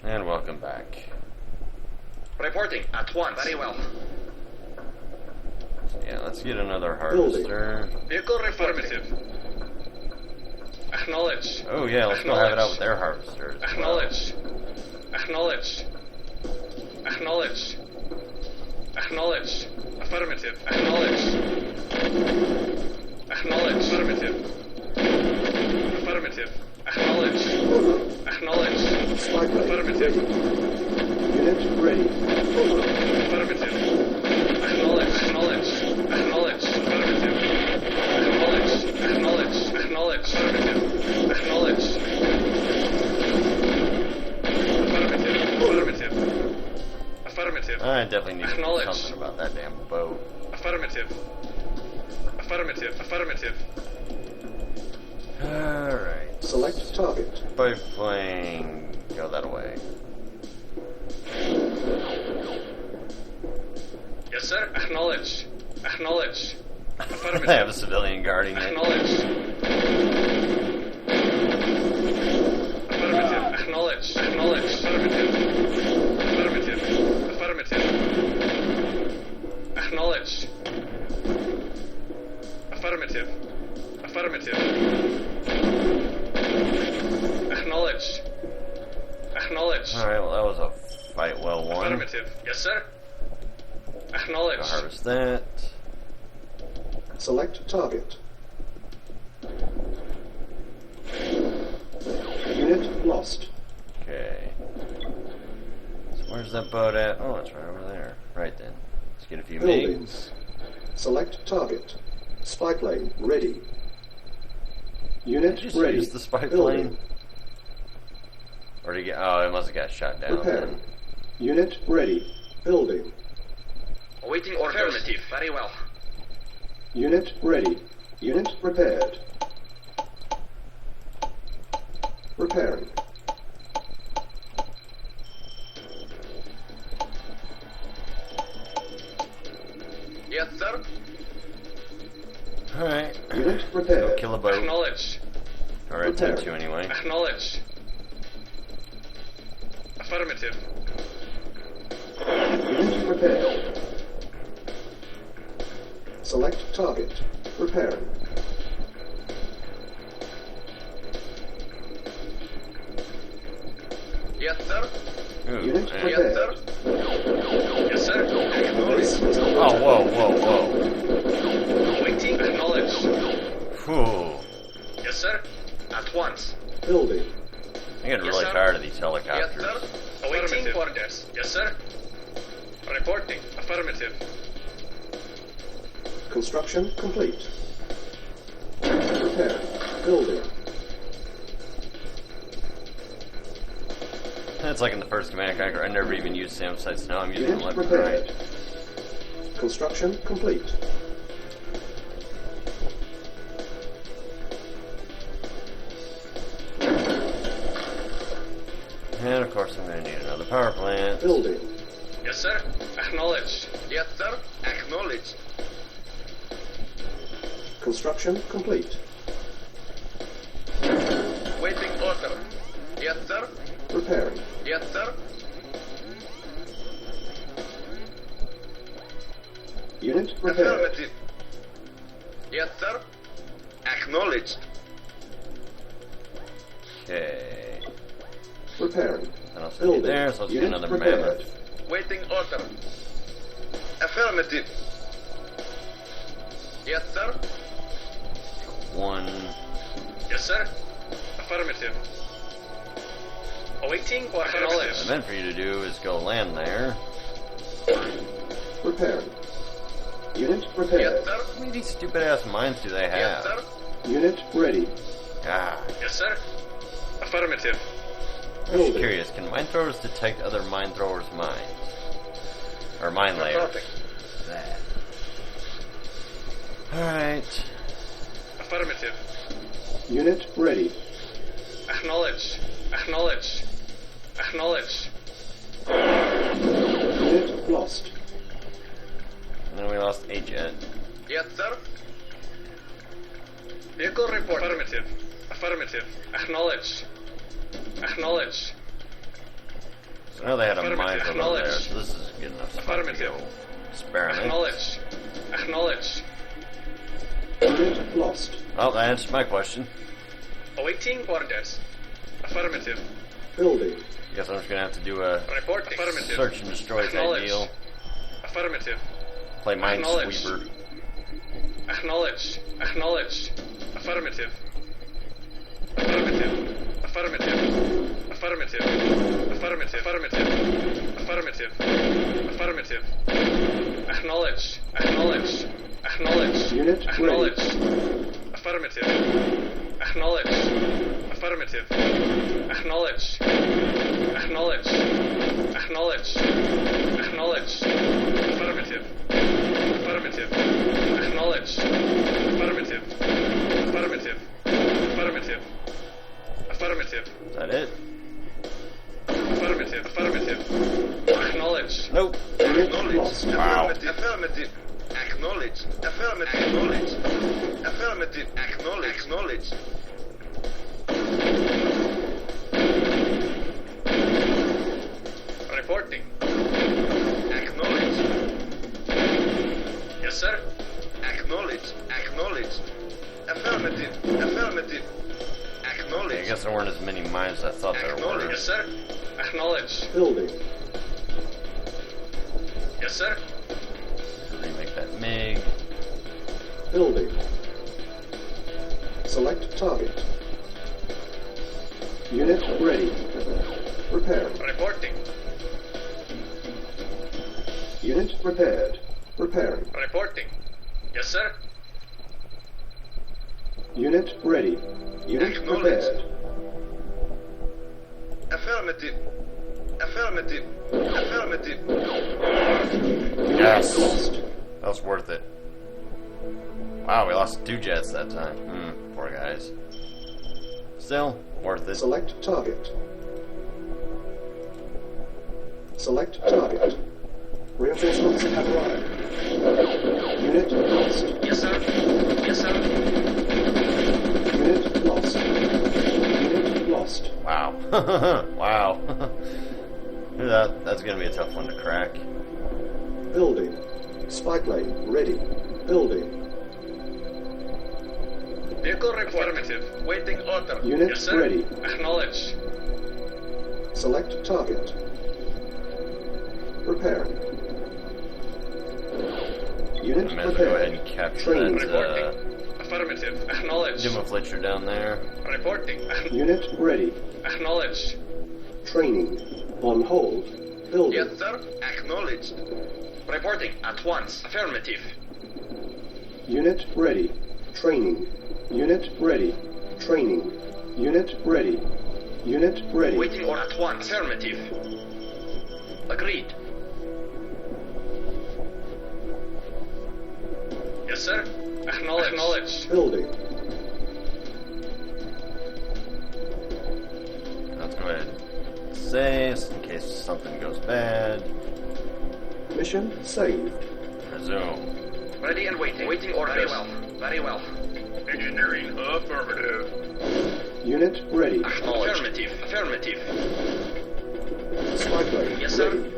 And welcome back. Reporting at once. Very well. Yeah, let's get another harvester. Vehicle affirmative. Acknowledge. Oh yeah, let's go have it out with their harvesters. Acknowledge. Acknowledge. Acknowledge. Acknowledge. Affirmative. Acknowledge. Acknowledge. Affirmative. Affirmative. Acknowledge. Acknowledge. Affirmative. Unit ready. Affirmative. Acknowledge. Acknowledge. Acknowledge. Affirmative. Acknowledge. Acknowledge. Acknowledge. Affirmative. Acknowledge. Affirmative. Affirmative. Affirmative. I definitely need to do something about that damn boat. Affirmative. Affirmative. Affirmative. Alright. Select target. Biplane. Go that way. Yes, sir. Acknowledge. Acknowledge. Affirmative. I have a civilian guarding it. Acknowledge. Affirmative. Acknowledge. Acknowledge. Affirmative. Affirmative. Affirmative. Acknowledge. Affirmative. Affirmative. Acknowledge. Acknowledge. Alright, well that was a fight well won. Affirmative. Yes, sir. Acknowledge. Go harvest that. Select target. Unit lost. Okay. So where's that boat at? Oh, it's right over there. Right then. Let's get a few Building. MiGs. Select target. Spy plane ready. Unit Did you just ready. use the spy Building. plane? Or did he get... Oh, it must have got shot down Repair. then. Unit ready. Building. Awaiting orders. Affirmative. Very well. Unit ready. Unit repaired. Repairing. Yes, sir. Alright. Unit Go repaired. kill a boat. Acknowledge. Or attempt to anyway. Acknowledge. Affirmative. Unit repaired. Select target. Repairing. Yes, sir. Ooh, Unit man. Yes, repaired. sir. Yes, sir. Acknowledge. Oh, whoa, whoa, whoa. Awaiting. Acknowledge. Whew. Yes, sir. At once. Building. I'm getting Yes, really sir. tired of these Yes, helicopters. sir. Awaiting orders. Yes, sir. Reporting. Affirmative. Construction complete. Repair. Building. It's like in the first Command & Conquer, I never even used SAM sites. Now I'm using them Unit left and repaired. right. Construction complete. And of course I'm going to need another power plant. Building. Yes, sir. Acknowledge. Yes, sir. Acknowledge. Construction complete. Waiting order. Yes, sir. Repairing. Yes, sir. Unit repaired. Affirmative. Yes, sir. Acknowledged. Okay. Repairing. I don't see Building. there, so let's get Unit another repaired. mammoth. Waiting order. Affirmative. Yes, sir. One. Yes, sir. Affirmative. Awaiting or What I acknowledged. meant for you to do is go land there. Repairing. Unit Yes, repaired. sir. How many of these stupid ass mines do they Yes, have? sir. Unit ready. God. Yes, sir. Affirmative. I'm just Building. curious, can mine throwers detect other mine throwers' mines? Or mine layers? Reporting. That. Alright. Affirmative. Unit ready. Acknowledge. Acknowledge. Acknowledge. Unit lost. And then we lost a jet. Yes, sir. Vehicle report. Affirmative. Affirmative. Acknowledge. Acknowledge. So I know they had a minefield over there, Acknowledge. so this is good enough spot to Affirmative. go experiment. Acknowledge. Acknowledge. Unit lost. Oh, that answered my question. Awaiting orders. Affirmative. Building. Guess I'm just gonna have to do a Report. Affirmative. search and destroy type Acknowledge. deal. Affirmative. Play Acknowledge. Minesweeper. Acknowledge. Acknowledge. Affirmative. Affirmative. Affirmative. Affirmative. Affirmative. Affirmative. Affirmative. Affirmative. Acknowledge. Acknowledge. Acknowledge. Unit Acknowledge. Affirmative. Acknowledge. Affirmative. Acknowledge. Acknowledge. Acknowledge. Acknowledge. Affirmative. Affirmative. Acknowledge. Affirmative. Affirmative. Affirmative. Affirmative. Is that it? Affirmative. Affirmative. Acknowledge. Nope. Unit Acknowledge. lost. Wow. Affirmative. Acknowledge. Affirmative. Acknowledge. Affirmative. Acknowledge. Acknowledge. Reporting. Acknowledge. Yes, sir. Acknowledge. Acknowledge. Affirmative. Affirmative. I Acknowledge. guess there weren't as many mines as I thought there were. Yes, sir. Acknowledge. Building. Yes, sir. Remake that MiG. Building. Select target. Unit ready. Prepare. Reporting. Unit prepared. Preparing. Reporting. Yes, sir. Unit ready. Unit Acknowledge. prepared. Affirmative. Affirmative. Affirmative. Unit Yes. lost. That was worth it. Wow, we lost 2 jets that time. Poor guys. Still, worth it. Select target. Select target. Reinforcements have arrived. Unit lost. Yes, sir. Yes, sir. Unit lost. Unit lost. Wow. Wow. That's gonna be a tough one to crack. Building. Spy plane ready. Building. Vehicle affirmative. Waiting order. Unit Yes, sir. ready. Acknowledge. Select target. Preparing. Unit I might as well go ahead prepared. and capture Training. that Affirmative. Acknowledge. Dumaflitcher down there. Reporting. Unit ready. Acknowledge. Training. On hold. Building. Yes, sir. Acknowledge. Reporting at once. Affirmative. Unit ready. Training. Unit ready. Training. Unit ready. Unit ready. Waiting or at once. Affirmative. Agreed. Yes, sir. Acknowledge. Acknowledge. Building. Let's go ahead and save in case something goes bad. Mission saved. Resume. Ready and waiting. Waiting orders. Very well. Very well. Engineering affirmative. Unit ready. Acknowledge. Affirmative. Affirmative. Spy plane Yes, sir. ready.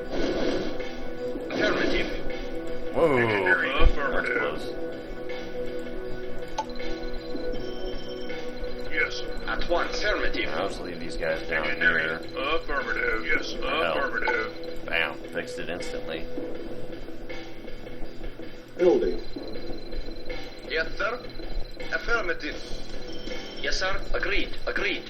Affirmative. Whoa. Engineering That's affirmative. close. Yes. At once. Affirmative. I'll just leave these guys down Engineering here. affirmative. Yes. Affirmative. Bam. Fixed it instantly. Building. Yes, sir. Affirmative. Yes, sir. Agreed. Agreed.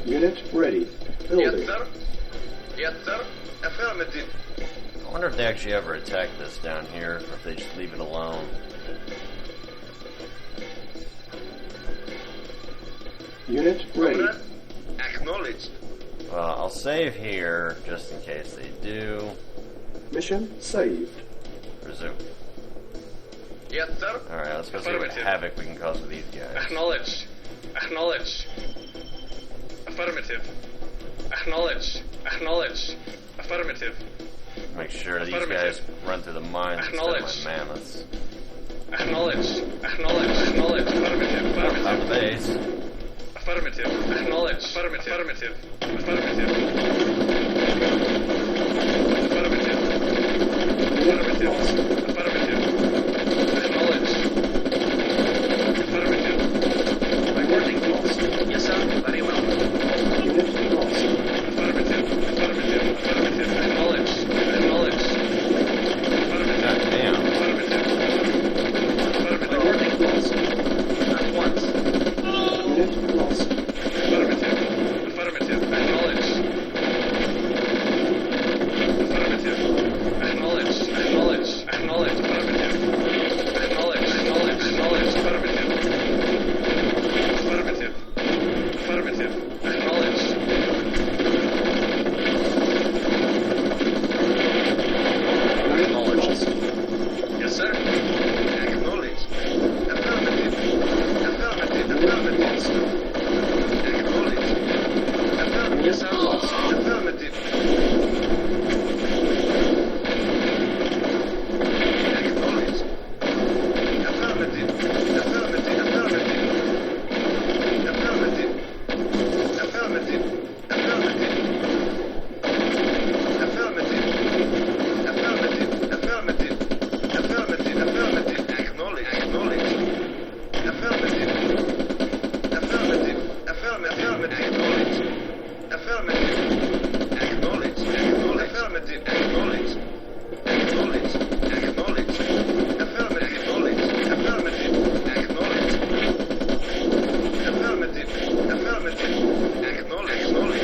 Unit ready. Yes, Building. sir. Yes, sir. Affirmative. I wonder if they actually ever attack this down here, or if they just leave it alone. Unit ready. Comrade. Acknowledged. Well, I'll save here, just in case they do. Mission saved. Resume. Yes, sir. Alright, let's go see what Affirmative. havoc we can cause with these guys. Acknowledge. Acknowledge. Affirmative. Acknowledge. Acknowledge. Affirmative. Make sure these Affirmative. guys run through the mines instead Acknowledge. of my mammoths. Acknowledge. Acknowledge. Acknowledge. Affirmative. Affirmative. base. Affirmative. Acknowledge. Affirmative. Affirmative. Affirmative. Affirmative. Affirmative. Affirmative. Acknowledge. Affirmative. Reporting. Yes, sir. Very well. Unit lost. Affirmative. Affirmative. Affirmative. Acknowledge. Acknowledge. Affirmative. God damn. Affirmative. Affirmative. Reporting. Lost. At once. Unit lost. Affirmative. Affirmative. Acknowledge. Affirmative. Acknowledge. Acknowledge. Acknowledge. Affirmative. Acknowledge. Acknowledge. Acknowledge. Affirmative. Affirmative. Affirmative. Acknowledge. Unit lost. Yes, sir. Acknowledge. Affirmative. Affirmative. Affirmative. Acknowledge. Affirmative. Yes, sir. Affirmative. Acknowledge. Affirmative. Affirmative. Affirmative. Affirmative. Affirmative. Affirmative. Affirmative. Affirmative. Affirmative. Affirmative. Affirmative. Acknowledge. Acknowledge. Affirmative. Affirmative. Affirmative. Acknowledge. Affirmative. Acknowledge. Acknowledge. Affirmative. Acknowledge.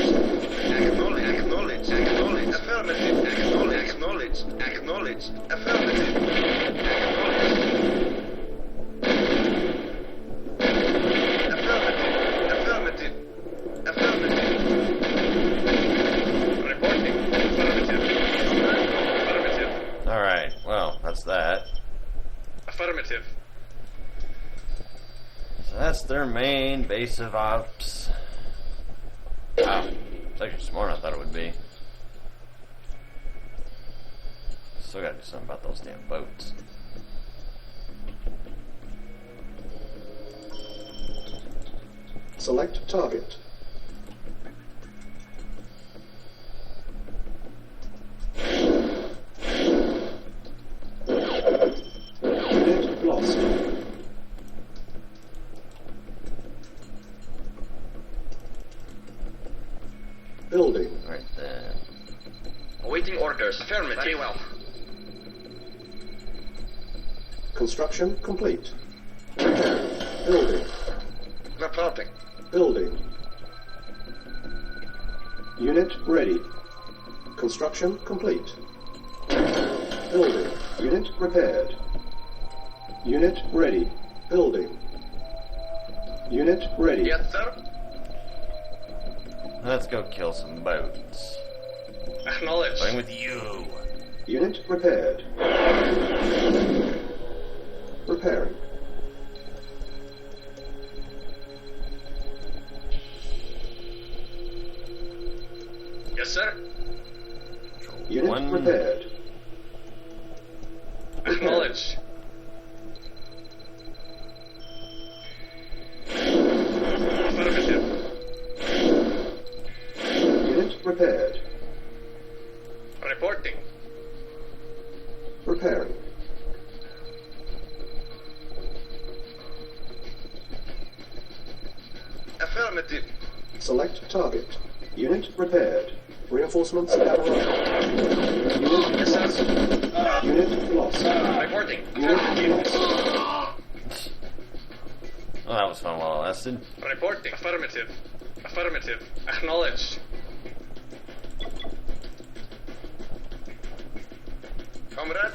Acknowledge. Acknowledge. Affirmative. Acknowledge. Affirmative. Acknowledge. Affirmative. Affirmative. Acknowledge. Acknowledge. Acknowledge. Acknowledge. Acknowledge. Affirmative. Acknowledge. Acknowledge. Acknowledge. Affirmative. Acknowledge. Affirmative. Affirmative. Affirmative. Reporting. Affirmative. Affirmative. Alright, well, that's that. Affirmative. So that's their main base of ops. Wow, it's actually smaller than I thought it would be. Still gotta do something about those damn boats. Select target. Unit lost. Building. Right then. Awaiting orders. Affirmative. Very well. Construction complete. Building. Reporting. Building. Unit ready. Construction complete. Building. Unit repaired. Unit ready. Building. Unit ready. Yes, sir. Let's go kill some boats. Acknowledge. Starting with you. Unit repaired. Repairing. Yes, sir. Unit One. repaired. Acknowledge. Affirmative. Unit repaired. Reporting. Repairing. Affirmative. Select target. Unit repaired. Reinforcements have arrived. Unit lost. Unit lost. Reporting. Unit lost. Oh, that was fun while it lasted. Reporting. Affirmative. Affirmative. Acknowledge. Comrade.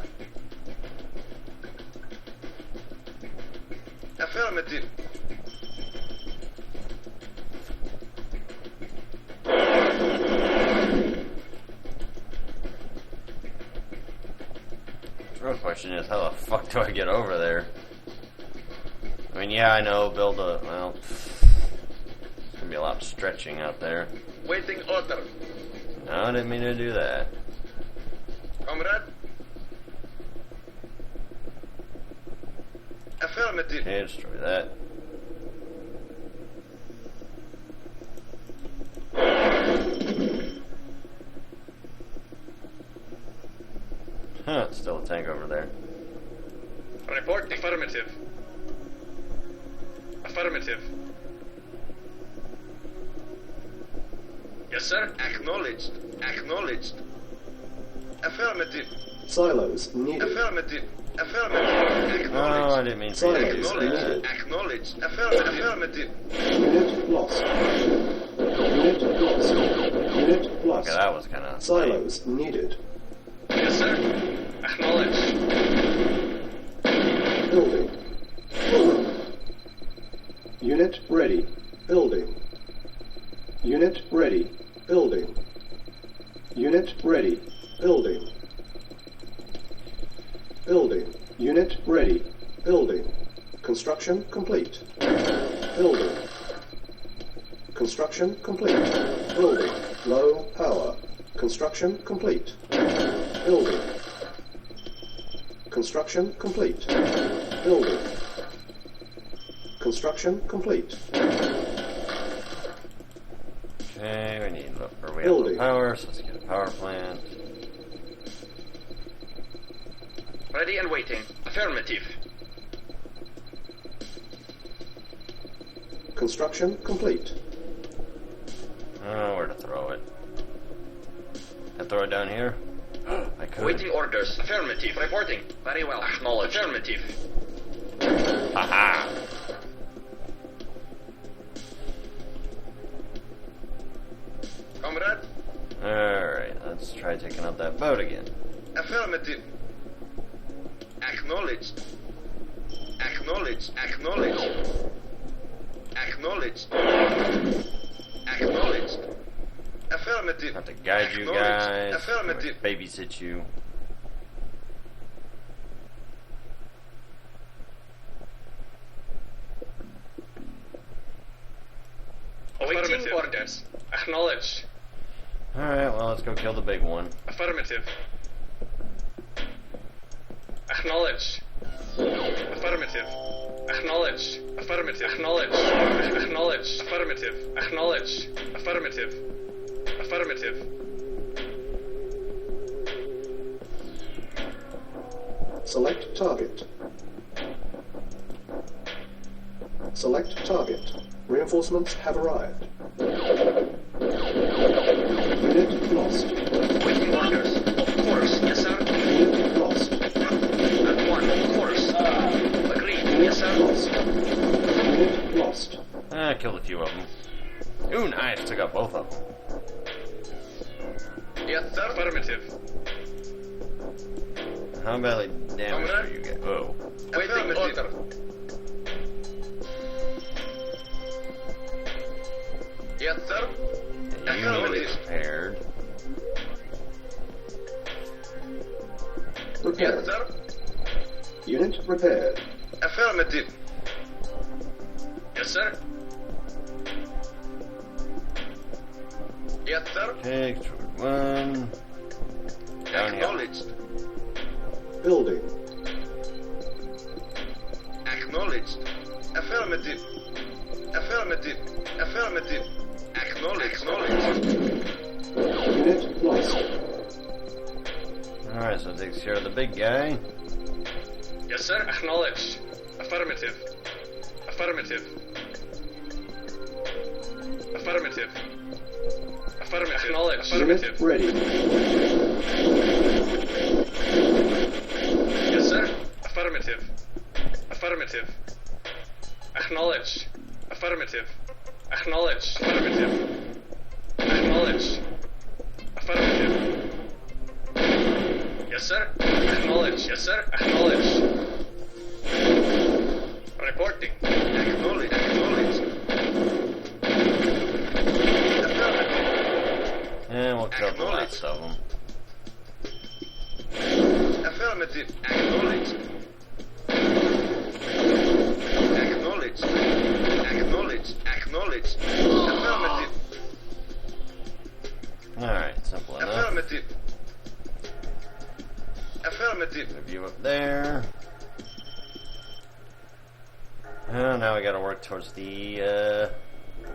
Affirmative. The real question is, how the fuck do I get over there? I mean, yeah, I know, build a, well, it's gonna be a lot of stretching out there. Waiting order. No, I didn't mean to do that. Comrade. Affirmative. Okay, destroy that. still a tank over there. Reporting. Affirmative. Affirmative. Yes, sir. Acknowledged. Acknowledged. Affirmative. Silos needed. Affirmative. Affirmative. Oh, I Acknowledged. didn't mean for you to do Acknowledged. that. Acknowledged. Affirmative. Unit lost. Unit lost. Unit lost. Okay, that was kind of... Silos needed. Yes, sir. Acknowledged. Building. Unit ready. Building. Unit ready. Building. Unit ready. Building. Building. Unit ready. Building. Construction complete. Building. Construction complete. Building. Low power. Construction complete. Building. Construction complete. Building. Construction complete. Okay, we need low Building. power, so let's get a power plant. Ready and waiting. Affirmative. Construction complete. Oh, where to throw it? I throw it down here? I could. Waiting orders. Affirmative. Reporting. Very well. Acknowledged. Affirmative. Haha! Comrade. Alright, let's try taking out that boat again. Affirmative. Acknowledged. Acknowledged. Acknowledged. Acknowledged. Acknowledged. Affirmative. Have to guide you Acknowledged. guys. Affirmative. Babysit you. Awaiting orders. Acknowledged. Alright, well, let's go kill the big one. Affirmative. Acknowledge. Affirmative. Acknowledge. Affirmative. Acknowledge. Acknowledge. Affirmative. Acknowledge. Affirmative. Affirmative. Select target. Select target. Reinforcements have arrived. Unit lost. Waiting orders. Course. Yes, sir. Unit lost. At one. Course. Agreed. Yes, sir. Lost. Unit lost. I killed a few of them. Ooh, nice. Took out both of them. Yes, sir. Affirmative. How badly damaged are you guys? Oh. Waiting order. Yes, sir. Unit repaired. Yes, Repaired. sir. Unit repaired. Affirmative. Yes, sir. Yes, sir. Okay, control one. Down here. Acknowledged. Building. Acknowledged. Affirmative. Affirmative. Affirmative. Acknowledged. Acknowledged. Unit lost. Alright, so it takes care of the big guy. Yes, sir. Acknowledge. Affirmative. Affirmative. Affirmative. Affirmative. Acknowledge. Unit Affirmative. ready. Yes, sir. Affirmative. Affirmative. Acknowledge. Affirmative. Acknowledge. Affirmative. Acknowledge. Affirmative. Yes, sir. Acknowledge. Yes, sir. Acknowledge. Reporting. Acknowledged. Acknowledged. Affirmative. And we'll kill the last of them. Affirmative. Acknowledged. Acknowledged. Acknowledged. Acknowledged. Affirmative. Alright, simple enough. Affirmative. Affirmative. Move you up there. And now we gotta work towards the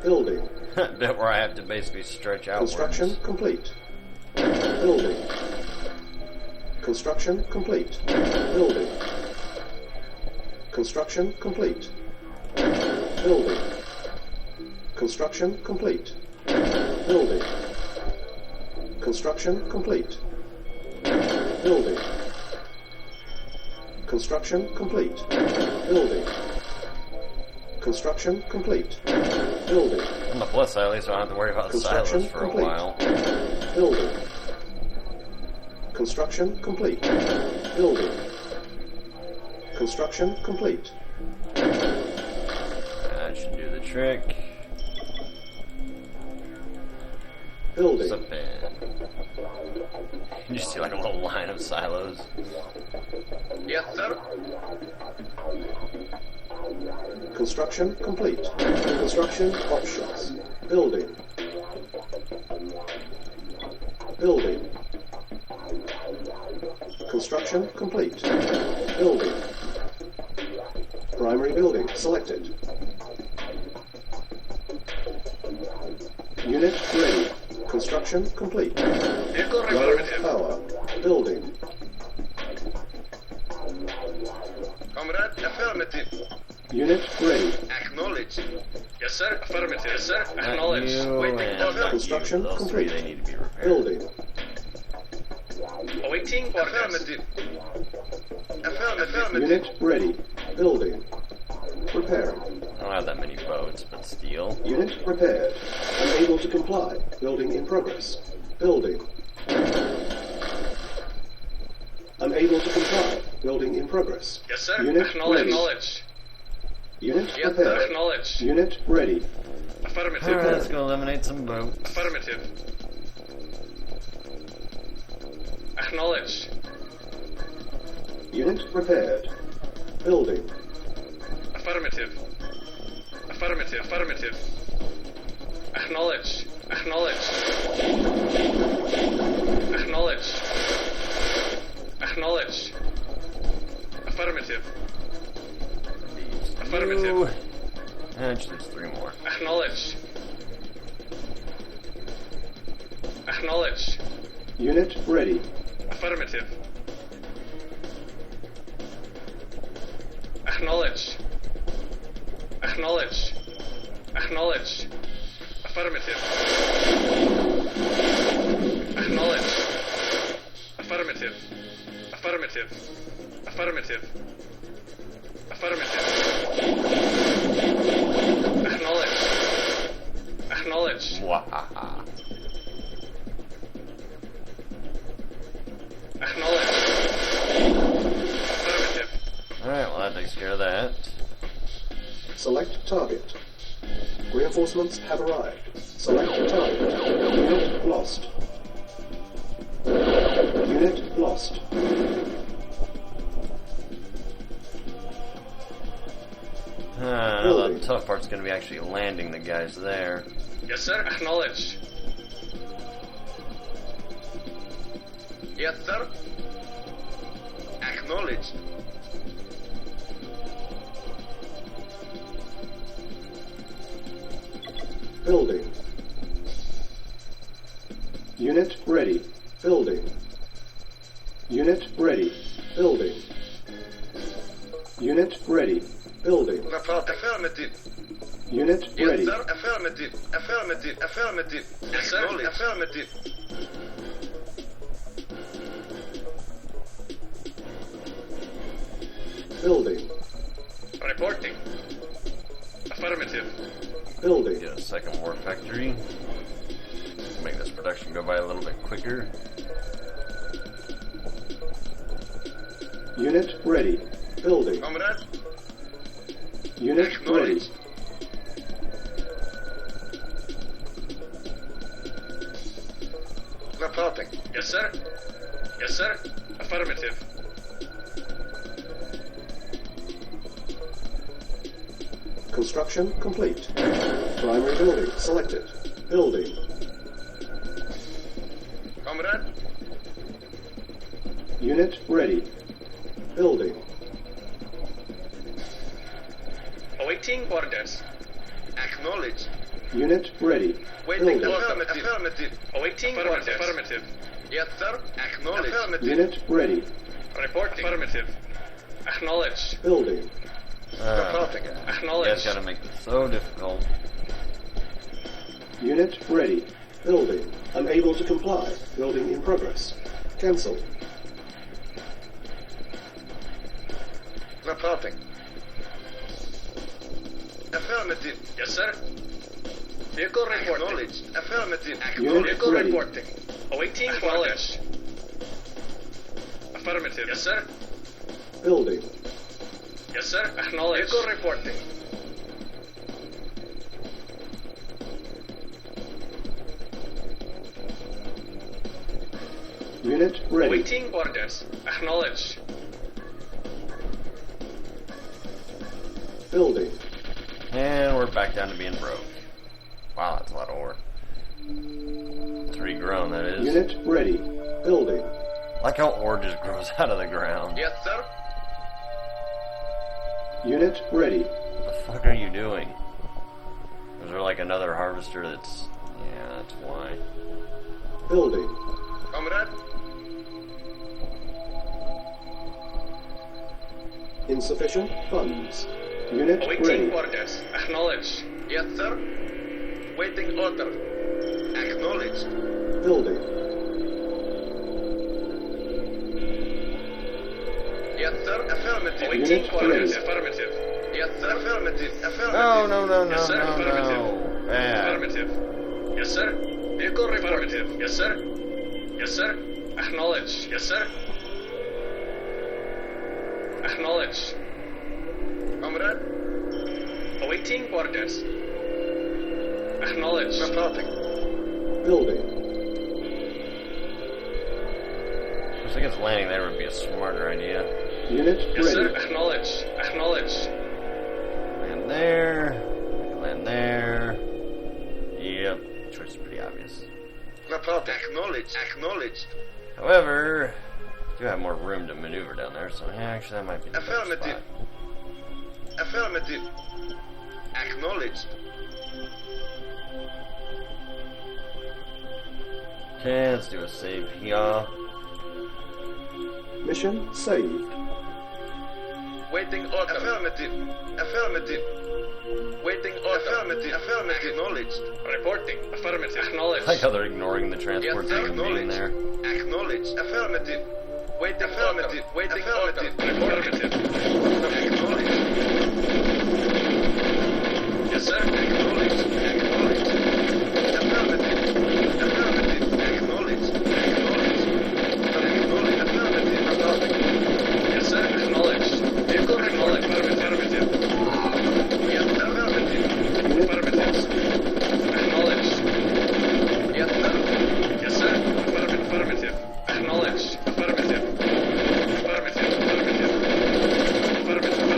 Building. bit where I have to basically stretch outwards. Construction complete. Building. Construction complete. Building. Construction complete. Building. Construction complete. Building. Construction complete. Building. Construction complete. Building. Construction complete. Building. On the plus side, at least I don't have to worry about Construction silos for complete. a while. Building. Construction complete. Building. Construction complete. That should do the trick. Building. Zip in. You just see like a little line of silos. Yes, sir. Construction complete. Construction options. Building. Building. Construction complete. Building. Primary building selected. Unit ready. Construction complete. Vehicle Low affirmative. power. Building. Comrade, affirmative. Unit ready. Acknowledge. Yes, sir. Affirmative. Yes, sir. Not Acknowledge. you Waiting and for not construction you. Those complete. three, they need to be repaired. Building. Awaiting orders. Affirmative. Affirmative. Unit ready. Building. Repairing. I don't have that many boats, but steel. Unit repaired. Unable to comply. Building in progress. Building. Unable to comply. Building in progress. Yes, sir. Unit Acknowledge. ready. Acknowledge. Unit Yes, repaired. Acknowledge. Unit ready. Affirmative. Alright, let's go eliminate some boats. Affirmative. Acknowledge. Unit repaired. Building. Affirmative. Affirmative. Affirmative. Acknowledge. Acknowledge. Acknowledge. Acknowledge. Affirmative. Affirmative. Actually, there's three more. Acknowledge. Acknowledge. Unit ready. Affirmative. Acknowledge. Acknowledge. Acknowledge. Affirmative. Acknowledge. Affirmative. Affirmative. Affirmative. Affirmative. Acknowledge. Acknowledge. Wahaha. Acknowledge. Affirmative. Alright, well that takes care of that. Select target. Reinforcements have arrived. Select target. Unit lost. Unit lost. The tough part's gonna be actually landing the guys there. Yes, sir. Acknowledge. Yes, sir. Acknowledge. Building. Unit ready. Building. Unit ready. Building. Unit ready. Building. Affirmative. Unit Yes, ready. sir. Affirmative. Affirmative. Affirmative. Yes, sir. Acknowledge. Affirmative. Building. Reporting. Affirmative. Building. Get a second war factory. Make this production go by a little bit quicker. Unit ready. Building. Comrade, Unit ready. acknowledge. Reporting. Yes, sir. Yes, sir. Affirmative. Construction complete. Primary building selected. Building. Comrade, Unit ready. Building. Awaiting orders. acknowledge. Unit ready. Waiting. Building. Affirmative. Affirmative. Awaiting orders. Affirmative. Yes, sir. Acknowledged. Affirmative. Unit ready. Reporting. Affirmative. Acknowledged. Building. Reporting. You guys Acknowledged. gotta make this so difficult. Unit ready. Building. Unable to comply. Building in progress. Cancel. Reporting. Affirmative. Yes, sir. Vehicle reporting. Acknowledged. Affirmative. Unit Vehicle ready. reporting. Awaiting orders. Affirmative. Yes, sir. Building. Yes, sir. Acknowledged. Vehicle reporting. Unit ready. Awaiting orders. Acknowledged. Building. And we're back down to being broke. Wow, that's a lot of ore. It's regrown, that is. Unit ready. Building. Like how ore just grows out of the ground. Yes, sir. Unit ready. What the fuck are you doing? Is there like another harvester that's... Yeah, that's why. Building. Comrade. Insufficient funds. Unit Awaiting ready. orders. Acknowledged. Yes, sir. Waiting order. Acknowledged. Building. Yes, sir. Affirmative. Awaiting Unit orders. ready. Affirmative. Yes, sir. Affirmative. Affirmative. No, no, no, no, Yes, sir. no, Affirmative. no. Bad. Affirmative. Yes, sir. Vehicle reporting. Yes, sir. Yes, sir. Acknowledged. Yes, sir. Acknowledged. Comrade. Awaiting orders. Acknowledged. Reporting. Building. I guess landing there would be a smarter idea. Unit Yes, sir. ready. Acknowledged. Acknowledged. Land there. Land there. Yep. Choice is pretty obvious. Reporting. Acknowledged. Acknowledged. However, I do have more room to maneuver down there, so yeah, actually that might be the better Affirmative. spot. Affirmative. Acknowledged. Okay, let's do a save here. Mission saved. Waiting order. Affirmative. Affirmative. Waiting order. Affirmative. Affirmative. Acknowledged. Reporting. Affirmative. Acknowledged. I like how they're ignoring the transport Yes, even being there. Acknowledged. Affirmative. Waiting affirmative. Waiting affirmative. Affirmative. Acknowledged. Yes, sir. Acknowledged. Acknowledged. Affirmative. Affirmative. Acknowledged. Acknowledged. Acknowledged. Affirmative. Affirmative. Yes, sir. Acknowledged. Vehicle acknowledged. Affirmative. Yes, affirmative. Unit Affirmative. lost. Acknowledged. Yes, sir. Yes, sir. Affirmative. Acknowledged. Affirmative. Affirmative. Affirmative. Affirmative.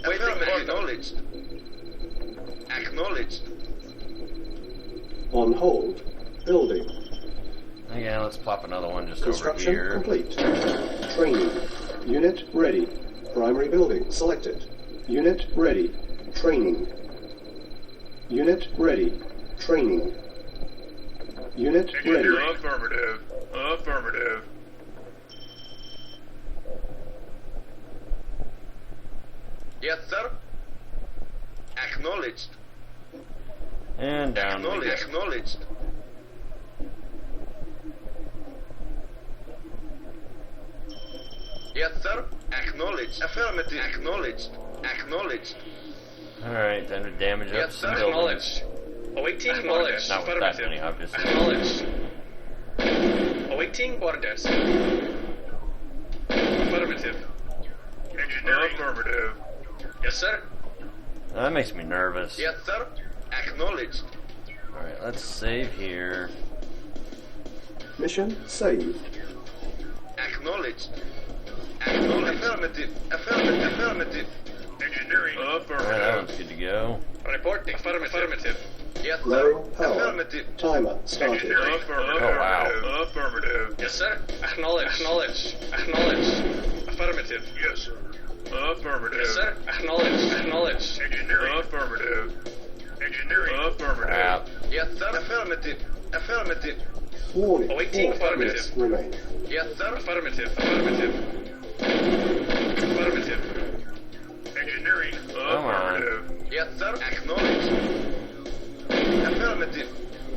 Acknowledged. Acknowledged. On hold. Building. Again, let's plop another one just over Construction here. complete. Training. Unit ready. Primary building selected. Unit ready. Training. Unit ready. Training. Unit ready. Affirmative. Affirmative. Yes, sir. Acknowledged. And down we Acknowledged. go. Acknowledged. Yes, sir. Acknowledged. Affirmative. Acknowledged. Acknowledged. Alright, time to damage up Yes, some sir. buildings. Awaiting Acknowledged. orders. Not with that many, obviously. Acknowledged. Awaiting orders. Affirmative. Engineering. Affirmative. Yes, sir. That makes me nervous. Yes, sir. Acknowledged. Alright, let's save here. Mission saved. Acknowledged. Acknowledged. Affirmative. Affirmative. Affirmative. Engineering. Alright, that Affirmative. one's good to go. Reporting. Affirmative. Yes, sir. Low power. Affirmative. Timer started. Engineering. Affirmative. Oh, wow. Affirmative. Yes, sir. Acknowledge. Acknowledge. Acknowledge. Affirmative. Yes, sir. Affirmative. Yes, sir. Acknowledge. Acknowledge. Engineering. Affirmative. Engineering. Affirmative. Crap. Yes, sir. Affirmative. Affirmative. Warning. Awaiting 4 affirmative. minutes remain. Yes, sir. Affirmative. Affirmative. Affirmative. Engineering. Come on. Affirmative. Yes, sir. Acknowledged. Affirmative.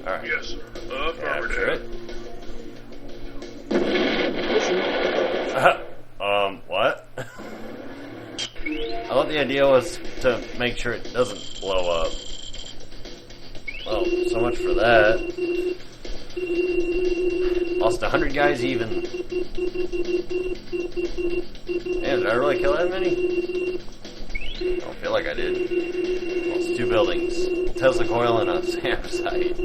Alright. Yes, sir. Capture Affirmative. it. Mission What? I thought the idea was to make sure it doesn't blow up. Well, so much for that. Lost 100 guys even. Damn, did I really kill that many? I don't feel like I did. Lost 2 buildings. Tesla coil and a SAM site.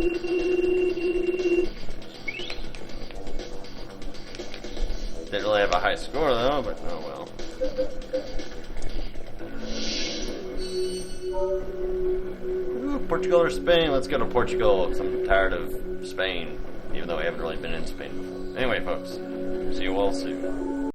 Didn't really have a high score though, but oh well. Ooh, Portugal or Spain? Let's go to Portugal because I'm tired of Spain, even though I haven't really been in Spain before. Anyway, folks, see you all soon.